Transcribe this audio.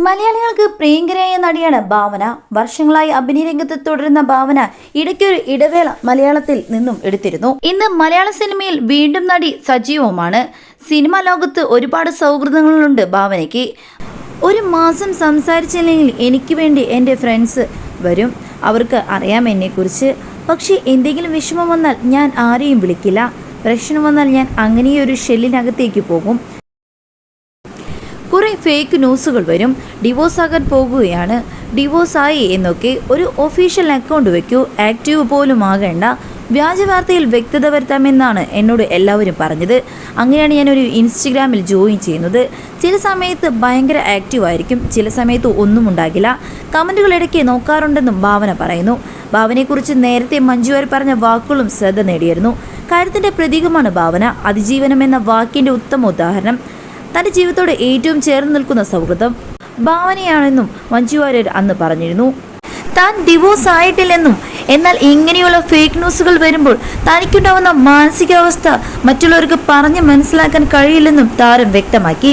മലയാളികൾക്ക് പ്രിയങ്കരായ നടിയാണ് ഭാവന. വർഷങ്ങളായി അഭിനയ രംഗത്ത് തുടരുന്ന ഭാവന ഇടയ്ക്കൊരു ഇടവേള മലയാളത്തിൽ നിന്നും എടുത്തിരുന്നു. ഇന്ന് മലയാള സിനിമയിൽ വീണ്ടും നടി സജീവമാണ്. സിനിമാ ലോകത്ത് ഒരുപാട് സൗഹൃദങ്ങളുണ്ട് ഭാവനയ്ക്ക്. ഒരു മാസം സംസാരിച്ചില്ലെങ്കിൽ എനിക്ക് വേണ്ടി എൻ്റെ ഫ്രണ്ട്സ് വരും. അവർക്ക് അറിയാം എന്നെക്കുറിച്ച്. പക്ഷേ എന്തെങ്കിലും വിഷമം വന്നാൽ ഞാൻ ആരെയും വിളിക്കില്ല. പ്രശ്നം വന്നാൽ ഞാൻ അങ്ങനെയൊരു ഷെല്ലിനകത്തേക്ക് പോകും. കുറേ ഫേക്ക് ന്യൂസുകൾ വരും. ഡിവോഴ്സാകാൻ പോകുകയാണ്, ഡിവോഴ്സായി എന്നൊക്കെ. ഒരു ഒഫീഷ്യൽ അക്കൗണ്ട് വയ്ക്കൂ, ആക്റ്റീവ് പോലും ആകേണ്ട. വ്യാജ വാർത്തയിൽ വ്യക്തത വരുത്താമെന്നാണ് എന്നോട് എല്ലാവരും പറഞ്ഞത്. അങ്ങനെയാണ് ഞാനൊരു ഇൻസ്റ്റഗ്രാമിൽ ജോയിൻ ചെയ്യുന്നത്. ചില സമയത്ത് ഭയങ്കര ആക്റ്റീവ് ആയിരിക്കും, ചില സമയത്ത് ഒന്നും ഉണ്ടാകില്ല. കമൻറ്റുകൾ ഇടയ്ക്ക് നോക്കാറുണ്ടെന്നും ഭാവന പറയുന്നു. ഭാവനയെക്കുറിച്ച് നേരത്തെ മഞ്ജു വാര്യർ പറഞ്ഞ വാക്കുകളും ശ്രദ്ധ നേടിയിരുന്നു. കാര്യത്തിൻ്റെ പ്രതീകമാണ് ഭാവന. അതിജീവനം എന്ന വാക്കിൻ്റെ ഉത്തമ ഉദാഹരണം. തൻ്റെ ജീവിതത്തോട് ഏറ്റവും ചേർന്ന് നിൽക്കുന്ന സൗഹൃദം ഭാവനയാണെന്നും മഞ്ജു വാര്യർ അന്ന് പറഞ്ഞിരുന്നു. താൻ ഡിവോഴ്സ് ആയിട്ടില്ലെന്നും, എന്നാൽ ഇങ്ങനെയുള്ള ഫേക്ക് ന്യൂസുകൾ വരുമ്പോൾ തനിക്കുണ്ടാവുന്ന മാനസികാവസ്ഥ മറ്റുള്ളവർക്ക് പറഞ്ഞ് മനസ്സിലാക്കാൻ കഴിയില്ലെന്നും താരം വ്യക്തമാക്കി.